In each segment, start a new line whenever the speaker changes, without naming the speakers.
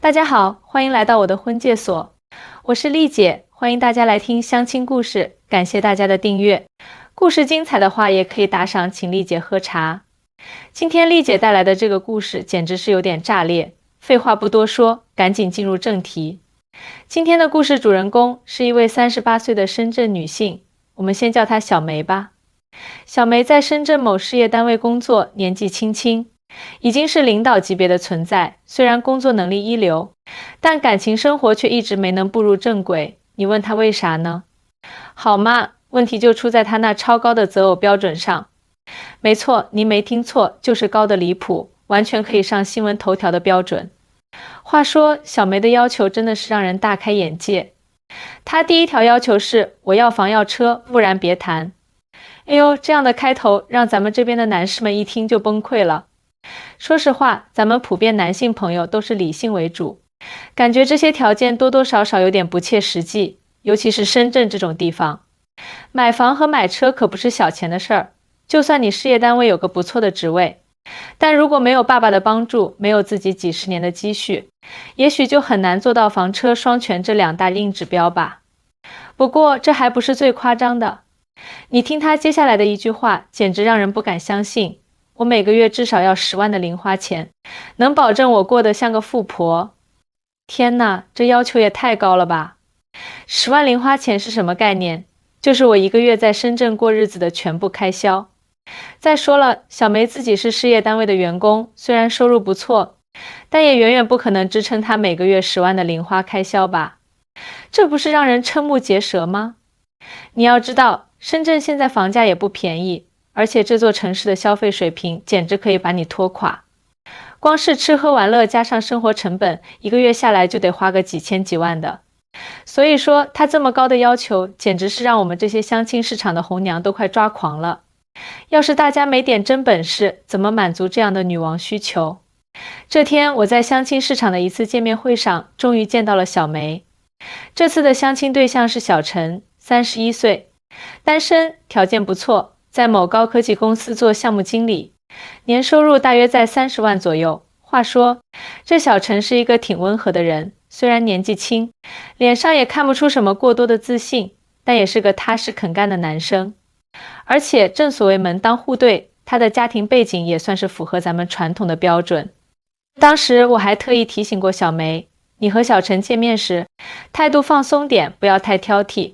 大家好，欢迎来到我的婚介所，我是丽姐，欢迎大家来听相亲故事，感谢大家的订阅。故事精彩的话，也可以打赏请丽姐喝茶。今天丽姐带来的这个故事简直是有点炸裂，废话不多说，赶紧进入正题。今天的故事主人公是一位38岁的深圳女性，我们先叫她小梅吧。小梅在深圳某事业单位工作，年纪轻轻，已经是领导级别的存在，虽然工作能力一流，但感情生活却一直没能步入正轨。你问她为啥呢？好嘛，问题就出在她那超高的择偶标准上。没错，您没听错，就是高的离谱，完全可以上新闻头条的标准。话说，小梅的要求真的是让人大开眼界。她第一条要求是，我要房要车，不然别谈。哎呦，这样的开头让咱们这边的男士们一听就崩溃了。说实话，咱们普遍男性朋友都是理性为主，感觉这些条件多多少少有点不切实际，尤其是深圳这种地方。买房和买车可不是小钱的事儿，就算你事业单位有个不错的职位，但如果没有爸爸的帮助，没有自己几十年的积蓄，也许就很难做到房车双全这两大硬指标吧。不过这还不是最夸张的，你听他接下来的一句话，简直让人不敢相信。我每个月至少要10万的零花钱，能保证我过得像个富婆。天哪，这要求也太高了吧！10万零花钱是什么概念？就是我一个月在深圳过日子的全部开销。再说了，小梅自己是事业单位的员工，虽然收入不错，但也远远不可能支撑她每个月10万的零花开销吧？这不是让人瞠目结舌吗？你要知道，深圳现在房价也不便宜，而且这座城市的消费水平简直可以把你拖垮。光是吃喝玩乐加上生活成本，一个月下来就得花个几千几万的。所以说，他这么高的要求，简直是让我们这些相亲市场的红娘都快抓狂了。要是大家没点真本事，怎么满足这样的女王需求？这天，我在相亲市场的一次见面会上，终于见到了小梅。这次的相亲对象是小陈，31岁，单身，条件不错，在某高科技公司做项目经理，年收入大约在30万左右。话说，这小陈是一个挺温和的人，虽然年纪轻，脸上也看不出什么过多的自信，但也是个踏实肯干的男生。而且正所谓门当户对，他的家庭背景也算是符合咱们传统的标准。当时我还特意提醒过小梅，你和小陈见面时，态度放松点，不要太挑剔。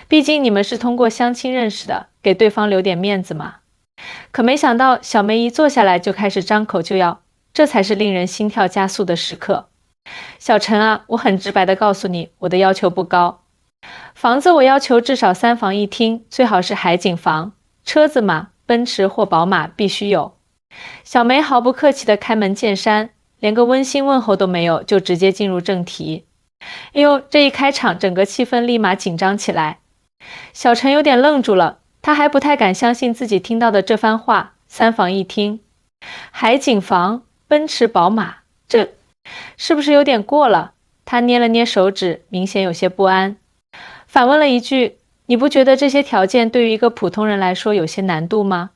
毕竟你们是通过相亲认识的，给对方留点面子嘛。可没想到小梅一坐下来就开始张口就要，这才是令人心跳加速的时刻。小陈啊，我很直白地告诉你，我的要求不高。房子我要求至少3房1厅，最好是海景房。车子嘛，奔驰或宝马必须有。小梅毫不客气地开门见山，连个温馨问候都没有，就直接进入正题。哎呦，这一开场，整个气氛立马紧张起来。小陈有点愣住了，他还不太敢相信自己听到的这番话，3房1厅，海景房，奔驰宝马，这是不是有点过了？他捏了捏手指，明显有些不安，反问了一句，你不觉得这些条件对于一个普通人来说有些难度吗？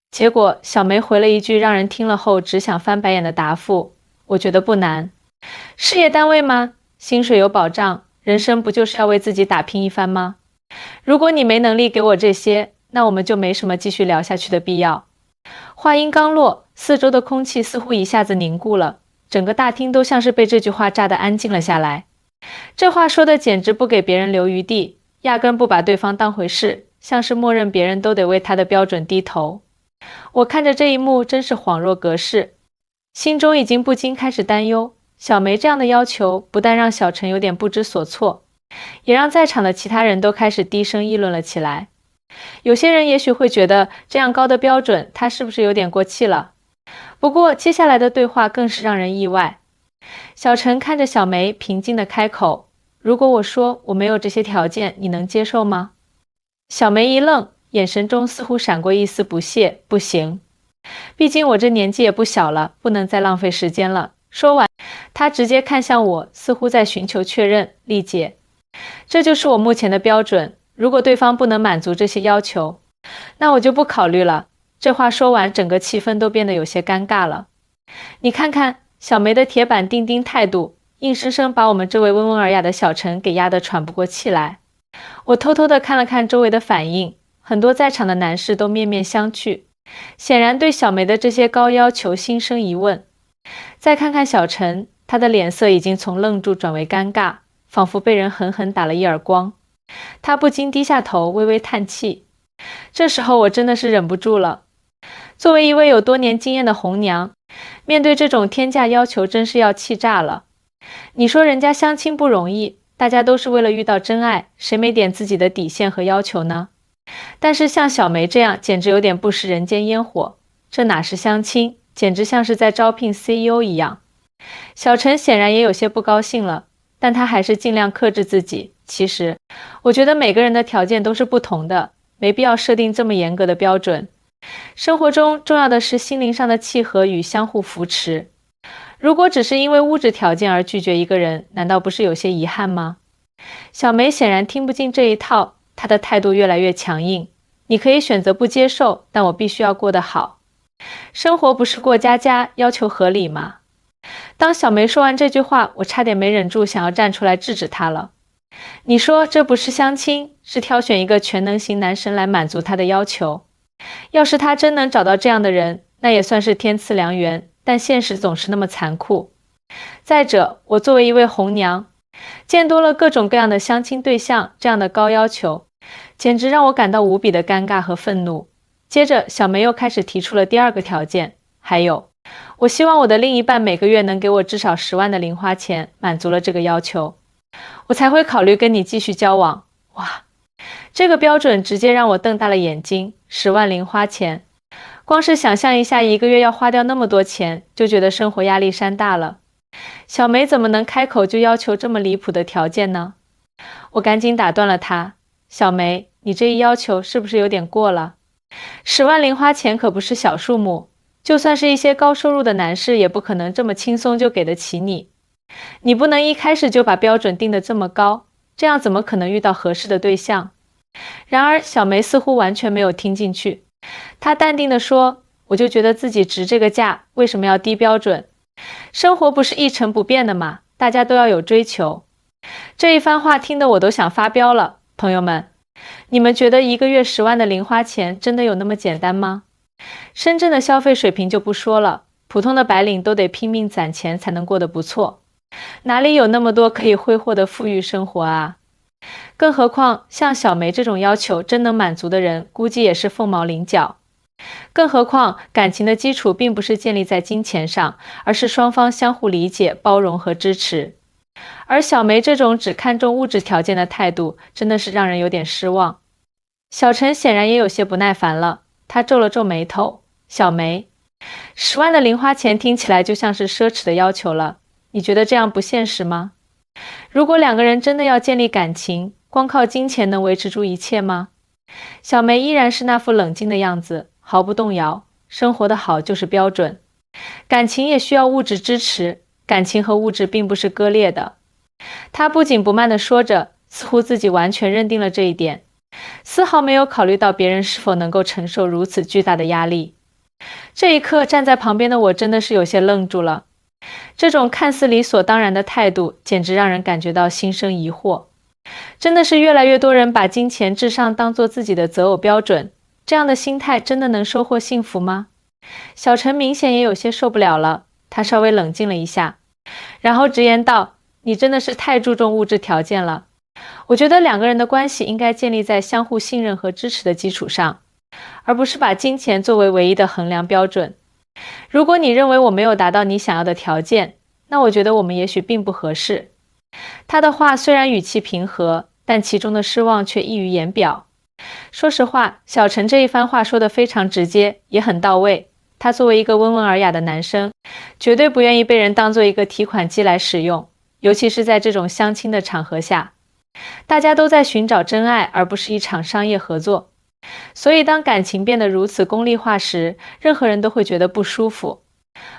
结果小梅回了一句让人听了后只想翻白眼的答复，我觉得不难。事业单位吗？薪水有保障，人生不就是要为自己打拼一番吗？如果你没能力给我这些，那我们就没什么继续聊下去的必要。话音刚落，四周的空气似乎一下子凝固了，整个大厅都像是被这句话炸得安静了下来。这话说的简直不给别人留余地，压根不把对方当回事，像是默认别人都得为他的标准低头。我看着这一幕真是恍若隔世，心中已经不禁开始担忧，小梅这样的要求不但让小陈有点不知所措，也让在场的其他人都开始低声议论了起来。有些人也许会觉得这样高的标准他是不是有点过气了，不过接下来的对话更是让人意外。小陈看着小梅，平静地开口，如果我说我没有这些条件，你能接受吗？小梅一愣，眼神中似乎闪过一丝不屑，不行，毕竟我这年纪也不小了，不能再浪费时间了。说完，她直接看向我，似乎在寻求确认，丽姐，这就是我目前的标准，如果对方不能满足这些要求，那我就不考虑了。这话说完，整个气氛都变得有些尴尬了。你看看小梅的铁板钉钉态度，硬生生把我们这位温文尔雅的小陈给压得喘不过气来。我偷偷地看了看周围的反应，很多在场的男士都面面相觑，显然对小梅的这些高要求心生疑问。再看看小陈，他的脸色已经从愣住转为尴尬，仿佛被人狠狠打了一耳光。他不禁低下头，微微叹气。这时候我真的是忍不住了。作为一位有多年经验的红娘，面对这种天价要求真是要气炸了。你说人家相亲不容易，大家都是为了遇到真爱，谁没点自己的底线和要求呢？但是像小梅这样简直有点不食人间烟火，这哪是相亲，简直像是在招聘 CEO 一样。小陈显然也有些不高兴了，但他还是尽量克制自己。其实我觉得每个人的条件都是不同的，没必要设定这么严格的标准。生活中重要的是心灵上的契合与相互扶持。如果只是因为物质条件而拒绝一个人，难道不是有些遗憾吗？小梅显然听不进这一套，她的态度越来越强硬。你可以选择不接受，但我必须要过得好。生活不是过家家，要求合理吗？当小梅说完这句话，我差点没忍住想要站出来制止她了。你说这不是相亲，是挑选一个全能型男神来满足她的要求。要是她真能找到这样的人，那也算是天赐良缘，但现实总是那么残酷。再者，我作为一位红娘，见多了各种各样的相亲对象，这样的高要求，简直让我感到无比的尴尬和愤怒。接着，小梅又开始提出了第二个条件，还有，我希望我的另一半每个月能给我至少10万的零花钱，满足了这个要求，我才会考虑跟你继续交往。哇，这个标准直接让我瞪大了眼睛，10万零花钱。光是想象一下一个月要花掉那么多钱，就觉得生活压力山大了。小梅怎么能开口就要求这么离谱的条件呢？我赶紧打断了她，小梅，你这一要求是不是有点过了？10万零花钱可不是小数目，就算是一些高收入的男士也不可能这么轻松就给得起你。你不能一开始就把标准定得这么高，这样怎么可能遇到合适的对象？然而小梅似乎完全没有听进去，她淡定地说，我就觉得自己值这个价，为什么要低标准？生活不是一成不变的吗？大家都要有追求。这一番话听得我都想发飙了。朋友们，你们觉得一个月10万的零花钱真的有那么简单吗？深圳的消费水平就不说了，普通的白领都得拼命攒钱才能过得不错，哪里有那么多可以挥霍的富裕生活啊？更何况像小梅这种要求真能满足的人，估计也是凤毛麟角。更何况感情的基础并不是建立在金钱上，而是双方相互理解、包容和支持。而小梅这种只看重物质条件的态度，真的是让人有点失望。小陈显然也有些不耐烦了，他皱了皱眉头，小梅，10万的零花钱听起来就像是奢侈的要求了，你觉得这样不现实吗？如果两个人真的要建立感情，光靠金钱能维持住一切吗？小梅依然是那副冷静的样子，毫不动摇，生活的好就是标准。感情也需要物质支持，感情和物质并不是割裂的。她不紧不慢地说着，似乎自己完全认定了这一点，丝毫没有考虑到别人是否能够承受如此巨大的压力。这一刻站在旁边的我真的是有些愣住了，这种看似理所当然的态度简直让人感觉到心生疑惑。真的是越来越多人把金钱至上当作自己的择偶标准，这样的心态真的能收获幸福吗？小陈明显也有些受不了了，他稍微冷静了一下，然后直言道，你真的是太注重物质条件了。我觉得两个人的关系应该建立在相互信任和支持的基础上，而不是把金钱作为唯一的衡量标准。如果你认为我没有达到你想要的条件，那我觉得我们也许并不合适。他的话虽然语气平和，但其中的失望却溢于言表。说实话，小陈这一番话说得非常直接，也很到位。他作为一个温文尔雅的男生，绝对不愿意被人当作一个提款机来使用，尤其是在这种相亲的场合下。大家都在寻找真爱，而不是一场商业合作。所以当感情变得如此功利化时，任何人都会觉得不舒服。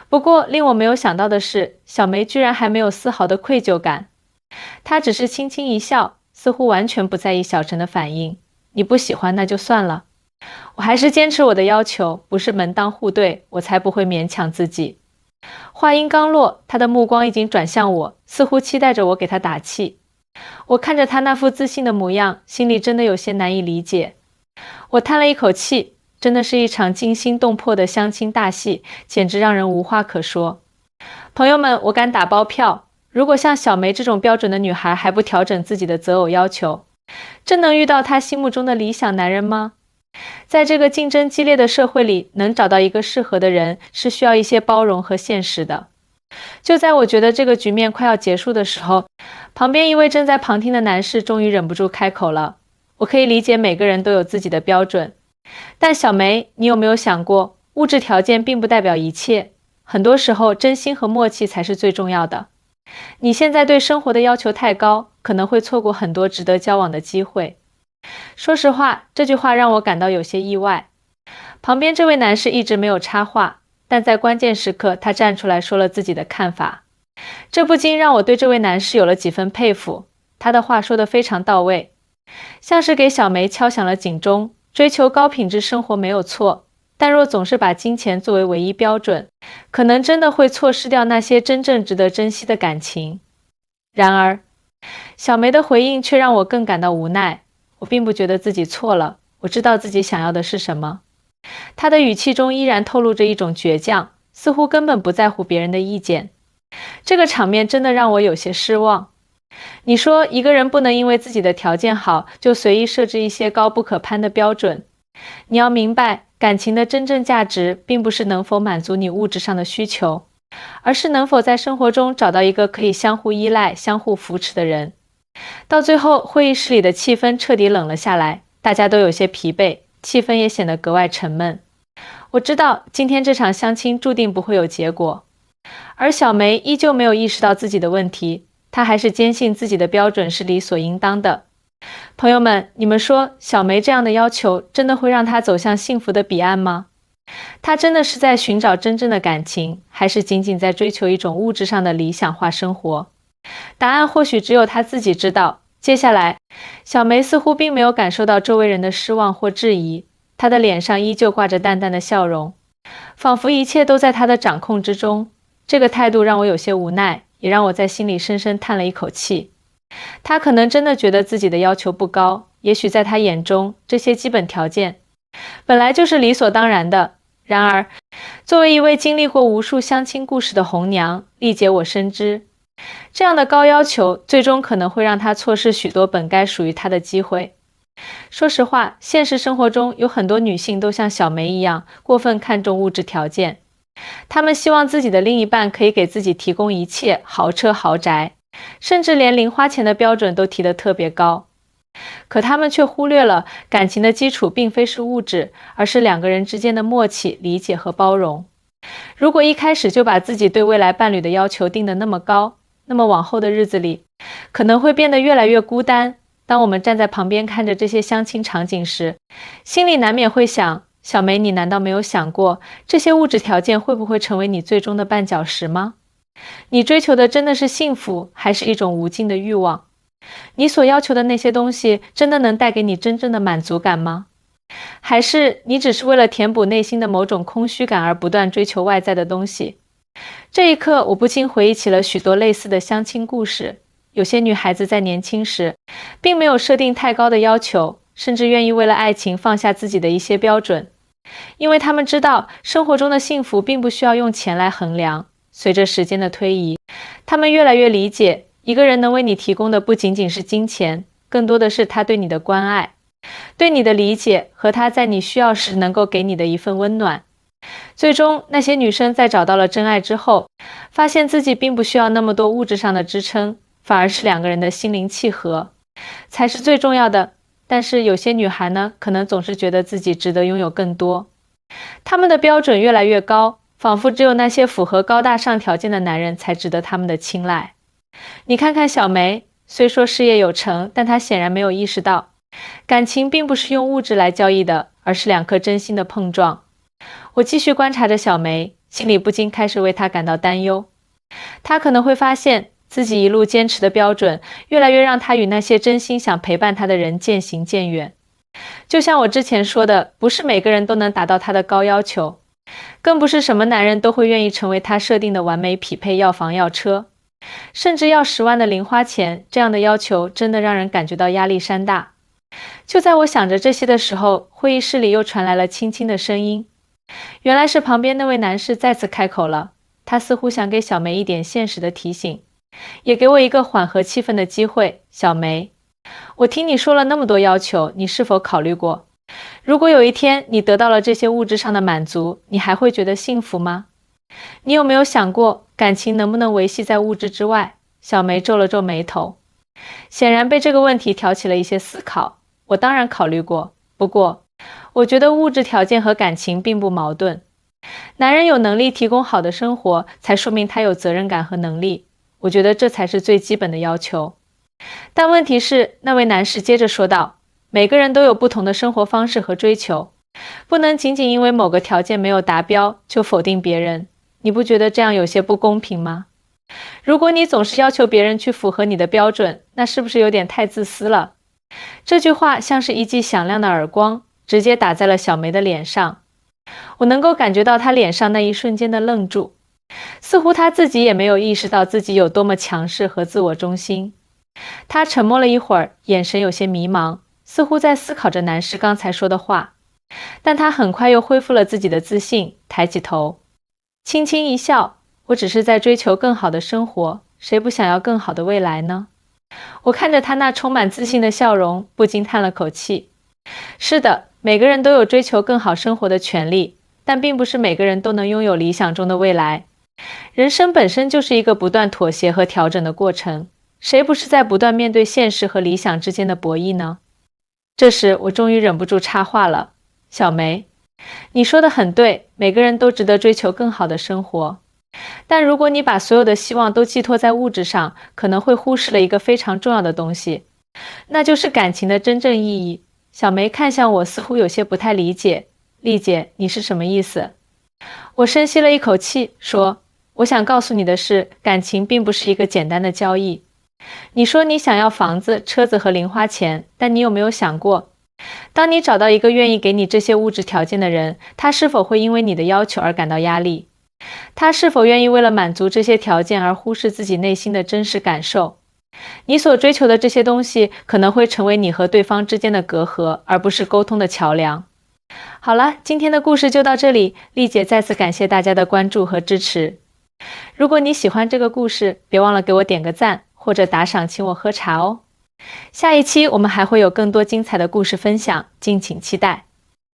不过令我没有想到的是，小梅居然还没有丝毫的愧疚感。她只是轻轻一笑，似乎完全不在意小陈的反应。你不喜欢那就算了，我还是坚持我的要求，不是门当户对，我才不会勉强自己。话音刚落，他的目光已经转向我，似乎期待着我给他打气。我看着他那副自信的模样，心里真的有些难以理解。我叹了一口气，真的是一场惊心动魄的相亲大戏，简直让人无话可说。朋友们，我敢打包票，如果像小梅这种标准的女孩还不调整自己的择偶要求，真能遇到她心目中的理想男人吗？在这个竞争激烈的社会里，能找到一个适合的人，是需要一些包容和现实的。就在我觉得这个局面快要结束的时候，旁边一位正在旁听的男士终于忍不住开口了。我可以理解每个人都有自己的标准，但小梅，你有没有想过，物质条件并不代表一切，很多时候真心和默契才是最重要的。你现在对生活的要求太高，可能会错过很多值得交往的机会。说实话，这句话让我感到有些意外。旁边这位男士一直没有插话，但在关键时刻，他站出来说了自己的看法。这不禁让我对这位男士有了几分佩服，他的话说得非常到位，像是给小梅敲响了警钟。追求高品质生活没有错，但若总是把金钱作为唯一标准，可能真的会错失掉那些真正值得珍惜的感情。然而，小梅的回应却让我更感到无奈。我并不觉得自己错了，我知道自己想要的是什么。她的语气中依然透露着一种倔强，似乎根本不在乎别人的意见。这个场面真的让我有些失望。你说一个人不能因为自己的条件好，就随意设置一些高不可攀的标准。你要明白，感情的真正价值并不是能否满足你物质上的需求，而是能否在生活中找到一个可以相互依赖、相互扶持的人。到最后，会议室里的气氛彻底冷了下来，大家都有些疲惫，气氛也显得格外沉闷。我知道今天这场相亲注定不会有结果，而小梅依旧没有意识到自己的问题，她还是坚信自己的标准是理所应当的。朋友们，你们说小梅这样的要求真的会让她走向幸福的彼岸吗？她真的是在寻找真正的感情，还是仅仅在追求一种物质上的理想化生活？答案或许只有她自己知道。接下来，小梅似乎并没有感受到周围人的失望或质疑，她的脸上依旧挂着淡淡的笑容，仿佛一切都在她的掌控之中。这个态度让我有些无奈，也让我在心里深深叹了一口气。她可能真的觉得自己的要求不高，也许在她眼中，这些基本条件本来就是理所当然的。然而，作为一位经历过无数相亲故事的红娘，丽姐我深知，这样的高要求最终可能会让她错失许多本该属于她的机会。说实话，现实生活中有很多女性都像小梅一样，过分看重物质条件。她们希望自己的另一半可以给自己提供一切，豪车豪宅，甚至连零花钱的标准都提得特别高。可她们却忽略了，感情的基础并非是物质，而是两个人之间的默契、理解和包容。如果一开始就把自己对未来伴侣的要求定得那么高，那么往后的日子里，可能会变得越来越孤单。当我们站在旁边看着这些相亲场景时，心里难免会想，小梅，你难道没有想过，这些物质条件会不会成为你最终的绊脚石吗？你追求的真的是幸福，还是一种无尽的欲望？你所要求的那些东西，真的能带给你真正的满足感吗？还是你只是为了填补内心的某种空虚感而不断追求外在的东西？这一刻，我不禁回忆起了许多类似的相亲故事。有些女孩子在年轻时，并没有设定太高的要求，甚至愿意为了爱情放下自己的一些标准，因为她们知道，生活中的幸福并不需要用钱来衡量。随着时间的推移，她们越来越理解，一个人能为你提供的不仅仅是金钱，更多的是他对你的关爱，对你的理解和他在你需要时能够给你的一份温暖。最终，那些女生在找到了真爱之后，发现自己并不需要那么多物质上的支撑，反而是两个人的心灵契合才是最重要的。但是有些女孩呢，可能总是觉得自己值得拥有更多，她们的标准越来越高，仿佛只有那些符合高大上条件的男人才值得她们的青睐。你看看小梅，虽说事业有成，但她显然没有意识到，感情并不是用物质来交易的，而是两颗真心的碰撞。我继续观察着小梅，心里不禁开始为她感到担忧。她可能会发现，自己一路坚持的标准，越来越让她与那些真心想陪伴她的人渐行渐远。就像我之前说的，不是每个人都能达到她的高要求，更不是什么男人都会愿意成为他设定的完美匹配，要房要车，甚至要10万的零花钱，这样的要求真的让人感觉到压力山大。就在我想着这些的时候，会议室里又传来了轻轻的声音，原来是旁边那位男士再次开口了，他似乎想给小梅一点现实的提醒，也给我一个缓和气氛的机会。小梅，我听你说了那么多要求，你是否考虑过，如果有一天你得到了这些物质上的满足，你还会觉得幸福吗？你有没有想过，感情能不能维系在物质之外？小梅皱了皱眉头，显然被这个问题挑起了一些思考。我当然考虑过，不过，我觉得物质条件和感情并不矛盾。男人有能力提供好的生活，才说明他有责任感和能力。我觉得这才是最基本的要求。但问题是，那位男士接着说道，每个人都有不同的生活方式和追求，不能仅仅因为某个条件没有达标，就否定别人。你不觉得这样有些不公平吗？如果你总是要求别人去符合你的标准，那是不是有点太自私了？这句话像是一记响亮的耳光，直接打在了小梅的脸上。我能够感觉到她脸上那一瞬间的愣住，似乎她自己也没有意识到自己有多么强势和自我中心。她沉默了一会儿，眼神有些迷茫，似乎在思考着男士刚才说的话。但她很快又恢复了自己的自信，抬起头，轻轻一笑，我只是在追求更好的生活，谁不想要更好的未来呢？我看着他那充满自信的笑容，不禁叹了口气。是的，每个人都有追求更好生活的权利，但并不是每个人都能拥有理想中的未来。人生本身就是一个不断妥协和调整的过程，谁不是在不断面对现实和理想之间的博弈呢？这时，我终于忍不住插话了。小梅，你说的很对，每个人都值得追求更好的生活。但如果你把所有的希望都寄托在物质上，可能会忽视了一个非常重要的东西，那就是感情的真正意义。小梅看向我，似乎有些不太理解。丽姐，你是什么意思？我深吸了一口气，说，我想告诉你的是，感情并不是一个简单的交易。你说你想要房子、车子和零花钱，但你有没有想过，当你找到一个愿意给你这些物质条件的人，他是否会因为你的要求而感到压力？他是否愿意为了满足这些条件而忽视自己内心的真实感受？你所追求的这些东西可能会成为你和对方之间的隔阂，而不是沟通的桥梁。好了，今天的故事就到这里，丽姐再次感谢大家的关注和支持。如果你喜欢这个故事，别忘了给我点个赞，或者打赏请我喝茶哦。下一期我们还会有更多精彩的故事分享，敬请期待。